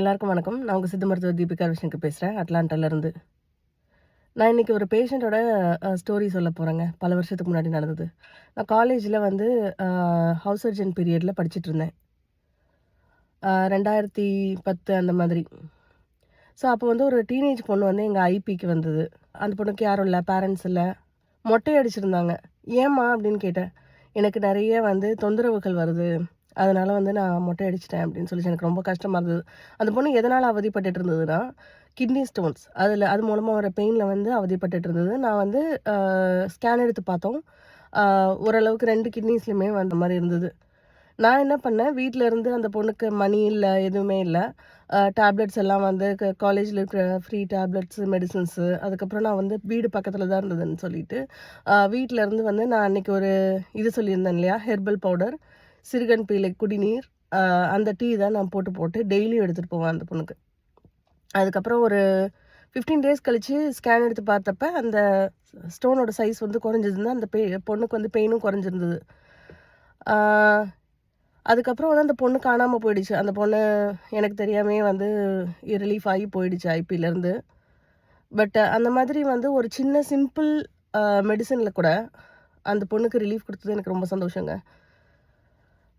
எல்லாருக்கும் வணக்கம். நான் உங்க சித்த மருத்துவர் தீபிகா விஷ்ணுக்கு பேசுறேன், அட்லாண்டாலேருந்து. நான் இன்னைக்கு ஒரு பேஷண்ட்டோட ஸ்டோரி சொல்ல போறேங்க. பல வருஷத்துக்கு முன்னாடி நடந்தது. நான் காலேஜ்ல வந்து ஹவுஸ் சர்ஜன் பீரியட்ல படிச்சுட்டுருந்தேன். 2010 அந்த மாதிரி. ஸோ, அப்போ வந்து ஒரு டீனேஜ் பொண்ணு வந்து எங்க ஐபிக்கு வந்தது. அந்த பொண்ணுக்கு யாரும் இல்ல, பேரண்ட்ஸ் இல்ல. மொட்டை அடிச்சிருந்தாங்க. "ஏம்மா?" அப்படின்னு கேட்டேன். "எனக்கு நெறைய வந்து தொந்தரவுகள் வருது. அதனால வந்து நான் மொட்டை அடிச்சுட்டேன்" அப்படின்னு சொல்லிச்சு. எனக்கு ரொம்ப கஷ்டமா இருந்தது. அந்த பொண்ணு எதனால அவதிப்பட்டுட்டு இருந்ததுன்னா, கிட்னி ஸ்டோன்ஸ். அது மூலமா வர பெயின்ல வந்து அவதிப்பட்டுட்டு இருந்தது. நான் வந்து ஸ்கேன் எடுத்து பார்த்தோம். அ ஓரளவுக்கு 2 கிட்னிஸ்லயுமே வந்த மாரி இருந்தது. நான் என்ன பண்ணேன், வீட்ல இருந்து அந்த பொண்ணுக்கு மணி இல்ல, எதுவுமே இல்ல. டேப்லெட்ஸ் எல்லாம் வந்து காலேஜ்ல இருக்கிற ஃப்ரீ டேப்லெட்ஸு, மெடிசின்ஸு அதுக்கப்புறம் நான் வந்து வீடு பக்கத்துல தான் இருந்ததுன்னு சொல்லிட்டு, வீட்ல இருந்து வந்து நான் அன்னைக்கு ஒரு இது சொல்லியிருந்தேன் இல்லையா? ஹெர்பல் பவுடர், சிறுகண் பீளை குடிநீர், அ அந்த டீ தான் நான் போட்டு போட்டு டெய்லியும் எடுத்துட்டு போவேன் அந்த பொண்ணுக்கு. அதுக்கப்புறம் ஒரு 15 டேஸ் கழிச்சு ஸ்கேன் எடுத்து பார்த்தப்ப, அந்த ஸ்டோனோட சைஸ் வந்து குறைஞ்சிருந்தது. அந்த பொண்ணுக்கு வந்து பெயினும் குறைஞ்சிருந்தது. ஆ அதுக்கப்புறம் வந்து அந்த பொண்ணு காணாம போயிடுச்சு. அந்த பொண்ணு எனக்கு தெரியாமயே வந்து ரிலீஃப் ஆகி போயிடுச்சு ஐபிலேருந்து. பட் அந்த மாதிரி வந்து ஒரு சின்ன சிம்பிள் மெடிசின்ல கூட அந்த பொண்ணுக்கு ரிலீஃப் குடுத்தது எனக்கு ரொம்ப சந்தோஷங்க.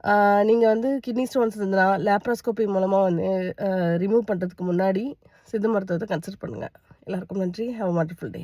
ஆ நீங்க வந்து கிட்னி ஸ்டோன்ஸ் இருந்ததுனா, லேப்ராஸ்கோபி மூலமா வந்து ரிமூவ் பண்றதுக்கு முன்னாடி சித்த மருத்துவத்த கன்சல்ட் பண்ணுங்க. எல்லாருக்கும் நன்றி. Have a wonderful day.